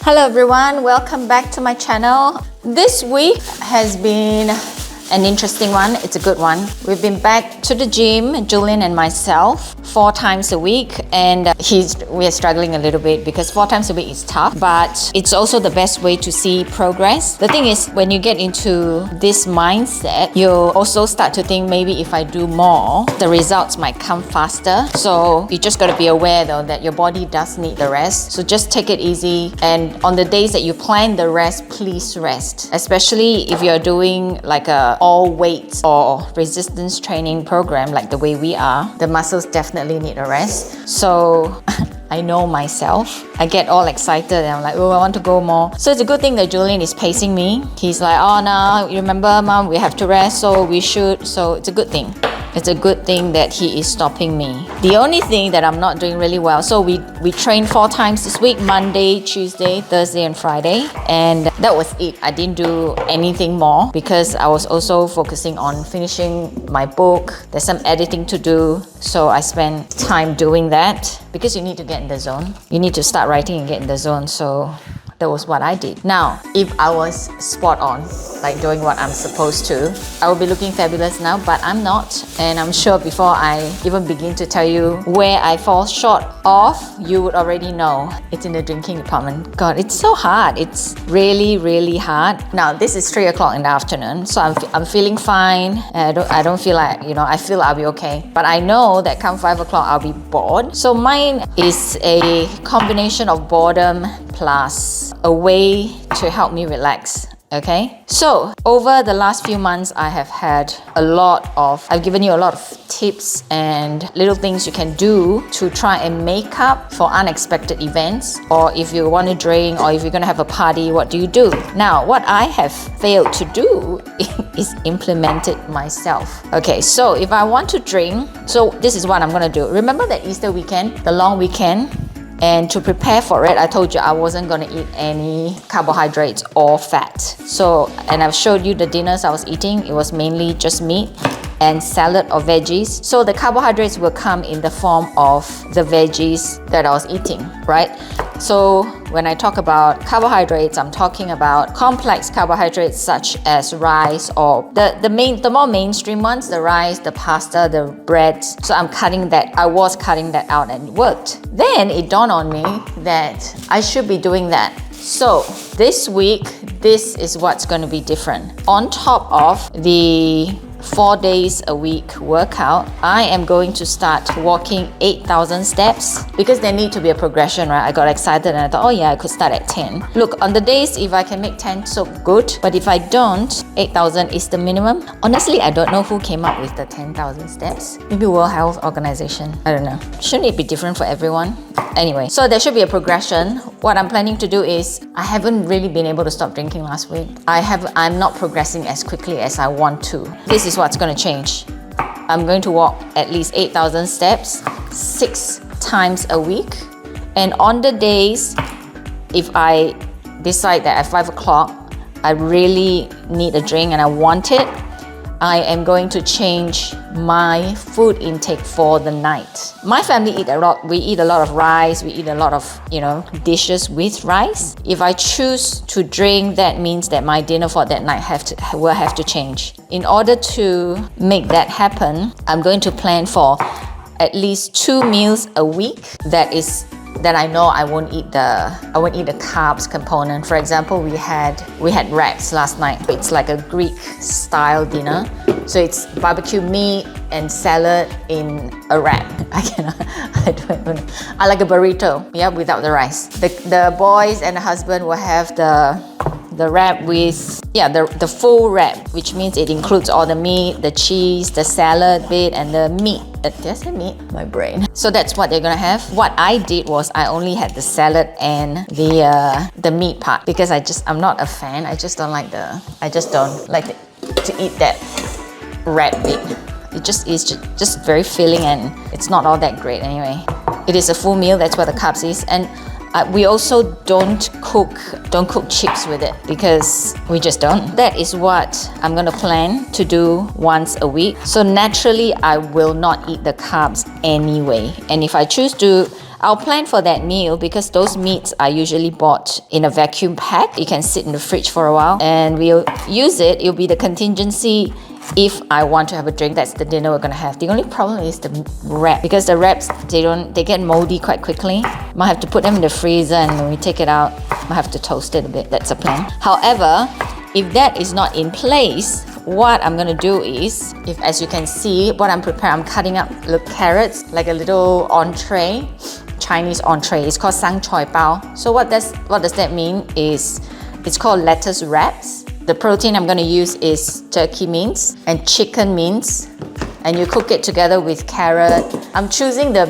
Hello everyone, welcome back to my channel. This week has been an interesting one. It's a good one. We've been back to the gym, Julian and myself, 4 times a week, and we are struggling a little bit because 4 times a week is tough, but it's also the best way to see progress. The thing is, when you get into this mindset, you'll also start to think maybe if I do more, the results might come faster. So you just got to be aware though that your body does need the rest. So just take it easy, and on the days that you plan the rest, please rest. Especially if you're doing like a all weights or resistance training program like the way we are, the muscles definitely need a rest. So I know myself, I get all excited and I'm like, oh, I want to go more. So it's a good thing that Julian is pacing me. He's like, oh no, you remember mom, we have to rest, so we should. So it's a good thing. It's a good thing that he is stopping me. The only thing that I'm not doing really well, so we trained 4 times this week, Monday, Tuesday, Thursday and Friday, and that was it. I didn't do anything more because I was also focusing on finishing my book. There's some editing to do, so I spent time doing that because you need to get in the zone. You need to start writing and get in the zone, so that was what I did. Now, if I was spot on, like doing what I'm supposed to, I would be looking fabulous now, but I'm not. And I'm sure before I even begin to tell you where I fall short of, you would already know. It's in the drinking department. God, it's so hard. It's really, really hard. Now, this is 3 o'clock in the afternoon, so I'm feeling fine. I don't feel like, I feel I'll be okay. But I know that come 5 o'clock, I'll be bored. So mine is a combination of boredom plus a way to help me relax. Okay, so over the last few months, I've given you a lot of tips and little things you can do to try and make up for unexpected events, or if you want to drink, or if you're going to have a party, what do you do? Now, what I have failed to do is implement it myself. Okay, so if I want to drink, so this is what I'm going to do. Remember that Easter weekend, the long weekend? And to prepare for it, I told you I wasn't going to eat any carbohydrates or fat. So, and I've showed you the dinners I was eating. It was mainly just meat and salad or veggies. So the carbohydrates will come in the form of the veggies that I was eating, right? So when I talk about carbohydrates, I'm talking about complex carbohydrates such as rice, or the more mainstream ones, the rice, the pasta, the breads. So I was cutting that out, and it worked. Then it dawned on me that I should be doing that. So this week, this is what's going to be different. On top of the 4 days a week workout, I am going to start walking 8,000 steps because there need to be a progression, right? I got excited and I thought, oh yeah, I could start at 10. Look, on the days if I can make 10, so good. But if I don't, 8,000 is the minimum. Honestly, I don't know who came up with the 10,000 steps. Maybe World Health Organization. I don't know. Shouldn't it be different for everyone? Anyway, so there should be a progression. What I'm planning to do is, I haven't really been able to stop drinking last week. I'm not progressing as quickly as I want to. This is what's going to change. I'm going to walk at least 8,000 steps 6 times a week. And on the days, if I decide that at 5 o'clock, I really need a drink and I want it, I am going to change my food intake for the night. My family eat a lot. We eat a lot of rice. We eat a lot of, dishes with rice. If I choose to drink, that means that my dinner for that night will have to change. In order to make that happen, I'm going to plan for at least 2 meals a week that I know I won't eat the carbs component. For example, we had wraps last night. It's like a Greek style dinner. So it's barbecue meat and salad in a wrap. I don't even know. I like a burrito, without the rice. The boys and the husband will have the wrap with, the full wrap, which means it includes all the meat, the cheese, the salad bit, and the meat. Did I say meat? My brain. So that's what they're gonna have. What I did was I only had the salad and the meat part because I'm not a fan. I just don't like to eat that wrap bit. It is just very filling and it's not all that great anyway. It is a full meal, that's what the carbs is. And we also don't cook chips with it because we just don't. That is what I'm gonna plan to do once a week. So naturally, I will not eat the carbs anyway. And if I choose to, I'll plan for that meal because those meats are usually bought in a vacuum pack. It can sit in the fridge for a while and we'll use it. It'll be the contingency if I want to have a drink. That's the dinner we're gonna have. The only problem is the wrap, because the wraps, they get moldy quite quickly. Might have to put them in the freezer, and when we take it out, might have to toast it a bit. That's a plan. However, if that is not in place, what I'm gonna do is, if as you can see, what I'm preparing, I'm cutting up little carrots, like a little entree, Chinese entree. It's called sang choi bao. So what does that mean is, it's called lettuce wraps. The protein I'm going to use is turkey mince and chicken mince, and you cook it together with carrot. I'm choosing the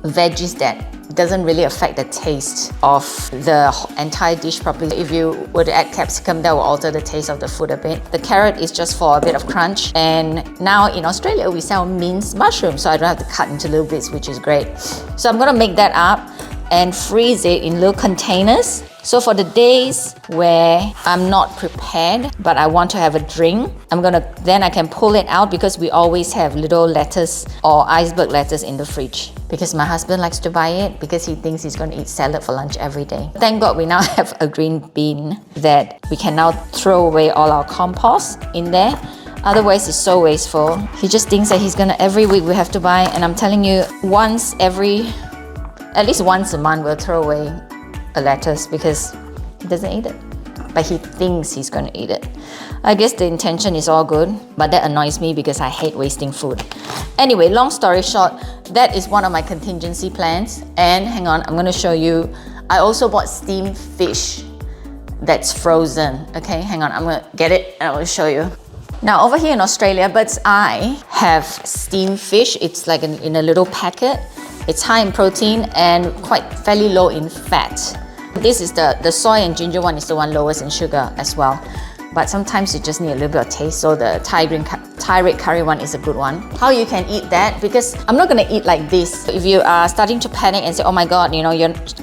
veggies that doesn't really affect the taste of the entire dish properly. If you were to add capsicum, that will alter the taste of the food a bit. The carrot is just for a bit of crunch, and now in Australia we sell minced mushrooms, so I don't have to cut into little bits, which is great. So I'm going to make that up and freeze it in little containers. So for the days where I'm not prepared but I want to have a drink, then I can pull it out, because we always have little lettuce or iceberg lettuce in the fridge, because my husband likes to buy it because he thinks he's going to eat salad for lunch every day. Thank God we now have a green bin that we can now throw away all our compost in there. Otherwise, it's so wasteful. He just thinks that he's gonna, every week we have to buy, and I'm telling you, at least once a month we'll throw away a lettuce because he doesn't eat it, but he thinks he's going to eat it. I guess the intention is all good, but that annoys me because I hate wasting food. Anyway, long story short, that is one of my contingency plans. And hang on, I'm going to show you, I also bought steamed fish that's frozen. Okay, hang on, I'm going to get it and I will show you. Now over here in Australia, Bird's Eye have steamed fish. It's like in a little packet. It's high in protein and quite fairly low in fat. This is the soy and ginger one is the one lowest in sugar as well. But sometimes you just need a little bit of taste, so the Thai red curry one is a good one. How you can eat that, because I'm not gonna eat like this. If you are starting to panic and say, oh my god,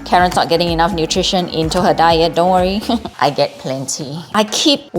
Karen's not getting enough nutrition into her diet, don't worry, I get plenty. I keep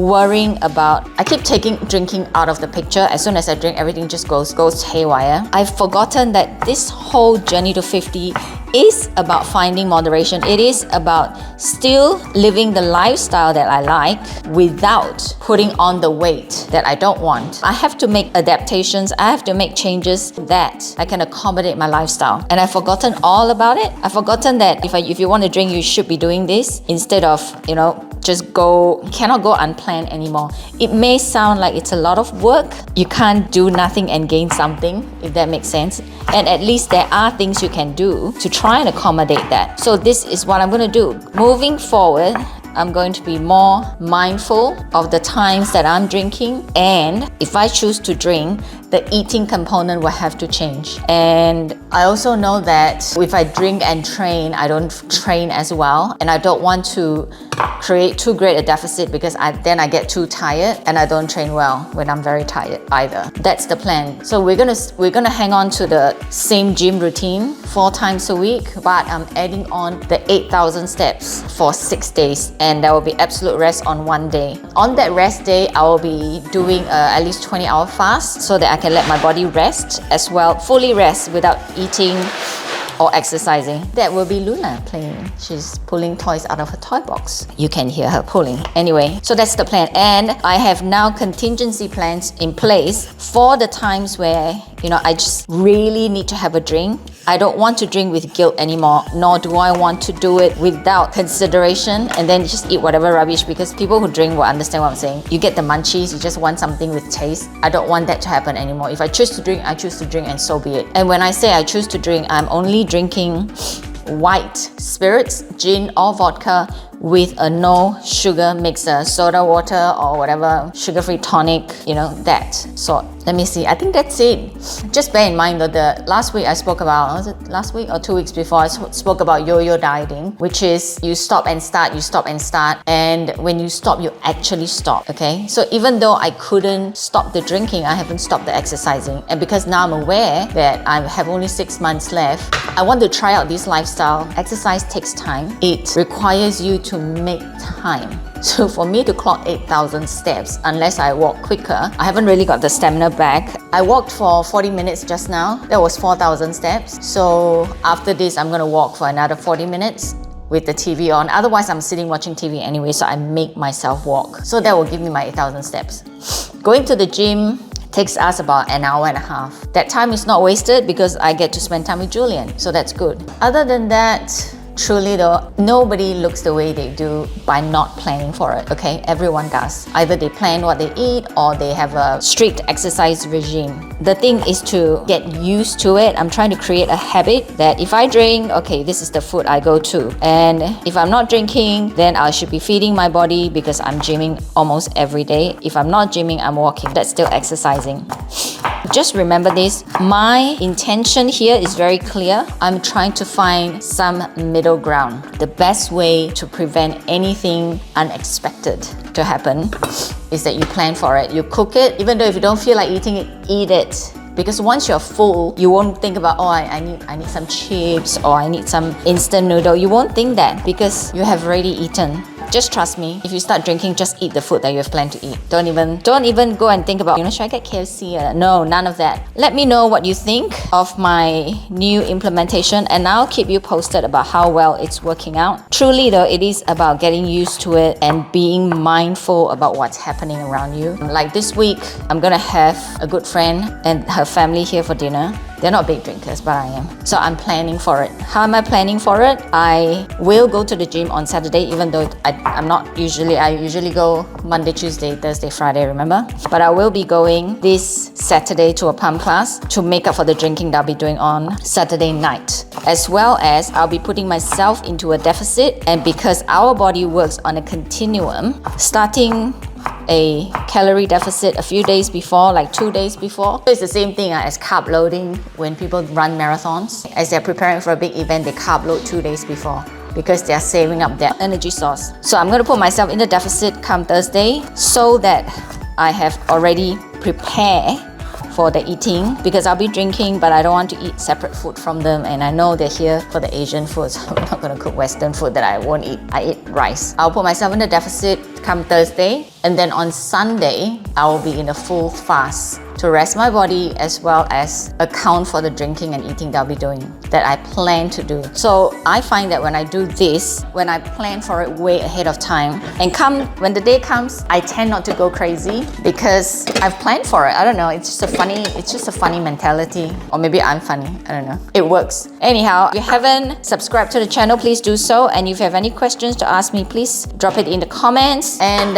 taking drinking out of the picture. As soon as I drink, everything just goes haywire. I've forgotten that this whole journey to 50 is about finding moderation. It is about still living the lifestyle that I like without putting on the weight that I don't want. I have to make adaptations. I have to make changes that I can accommodate my lifestyle. And I've forgotten all about it. I've forgotten that if you want to drink, you should be doing this instead of, cannot go unplanned anymore. It may sound like it's a lot of work. You can't do nothing and gain something, if that makes sense. And at least there are things you can do to try and accommodate that. So this is what I'm going to do. Moving forward, I'm going to be more mindful of the times that I'm drinking, and if I choose to drink, the eating component will have to change. And I also know that if I drink and train, I don't train as well, and I don't want to create too great a deficit because then I get too tired and I don't train well when I'm very tired either. That's the plan. So we're gonna hang on to the same gym routine 4 times a week, but I'm adding on the 8,000 steps for 6 days, and there will be absolute rest on 1 day. On that rest day, I will be doing at least 20-hour fast so that I can let my body rest as well, fully rest without eating or exercising. That will be Luna playing. She's pulling toys out of her toy box. You can hear her pulling. Anyway, so that's the plan. And I have now contingency plans in place for the times where, I just really need to have a drink. I don't want to drink with guilt anymore, nor do I want to do it without consideration and then just eat whatever rubbish, because people who drink will understand what I'm saying. You get the munchies, you just want something with taste. I don't want that to happen anymore. If I choose to drink, I choose to drink, and so be it. And when I say I choose to drink, I'm only drinking white spirits, gin or vodka, with a no sugar mixer, soda water or whatever, sugar-free tonic, that sort. Let me see, I think that's it. Just bear in mind that last week I spoke about, was it last week or 2 weeks before, I spoke about yo-yo dieting, which is you stop and start, and when you stop, you actually stop, okay? So even though I couldn't stop the drinking, I haven't stopped the exercising. And because now I'm aware that I have only 6 months left, I want to try out this lifestyle. Exercise takes time. It requires you to to make time. So for me to clock 8,000 steps, unless I walk quicker, I haven't really got the stamina back. I walked for 40 minutes just now. That was 4,000 steps. So after this, I'm gonna walk for another 40 minutes with the TV on. Otherwise, I'm sitting watching TV anyway, so I make myself walk. So that will give me my 8,000 steps. Going to the gym takes us about an hour and a half. That time is not wasted because I get to spend time with Julian, so that's good. Other than that, truly though, nobody looks the way they do by not planning for it, okay? Everyone does. Either they plan what they eat or they have a strict exercise regime. The thing is to get used to it. I'm trying to create a habit that if I drink, okay, this is the food I go to. And if I'm not drinking, then I should be feeding my body because I'm gymming almost every day. If I'm not gymming, I'm walking. That's still exercising. Just remember this, my intention here is very clear. I'm trying to find some middle ground. The best way to prevent anything unexpected to happen is that you plan for it. You cook it, even though if you don't feel like eating it, eat it. Because once you're full, you won't think about, oh, I need some chips or I need some instant noodle. You won't think that because you have already eaten. Just trust me, if you start drinking, just eat the food that you have planned to eat. Don't even go and think about, should I get KFC? No, none of that. Let me know what you think of my new implementation and I'll keep you posted about how well it's working out. Truly though, it is about getting used to it and being mindful about what's happening around you. Like this week, I'm gonna have a good friend and her family here for dinner. They're not big drinkers, but I am. So I'm planning for it. How am I planning for it? I will go to the gym on Saturday, even though I usually go Monday, Tuesday, Thursday, Friday, remember? But I will be going this Saturday to a pump class to make up for the drinking that I'll be doing on Saturday night. As well as I'll be putting myself into a deficit, and because our body works on a continuum, starting a calorie deficit a few days before, like 2 days before. It's the same thing as carb loading when people run marathons. As they're preparing for a big event, they carb load 2 days before because they're saving up their energy source. So I'm going to put myself in the deficit come Thursday so that I have already prepared for the eating, because I'll be drinking but I don't want to eat separate food from them, and I know they're here for the Asian food, so I'm not going to cook Western food that I won't eat. I eat rice. I'll put myself in the deficit come Thursday, and then on Sunday I will be in a full fast to rest my body as well as account for the drinking and eating that I'll be doing, that I plan to do. So I find that when I do this, when I plan for it way ahead of time, and when the day comes, I tend not to go crazy because I've planned for it. I don't know, it's just a funny mentality. Or maybe I'm funny, I don't know. It works. Anyhow, if you haven't subscribed to the channel, please do so. And if you have any questions to ask me, please drop it in the comments. And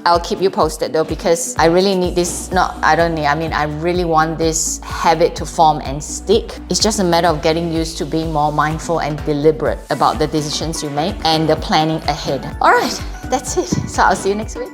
I'll keep you posted though, because I really need this. I really want this habit to form and stick. It's just a matter of getting used to being more mindful and deliberate about the decisions you make and the planning ahead. All right, that's it. So I'll see you next week.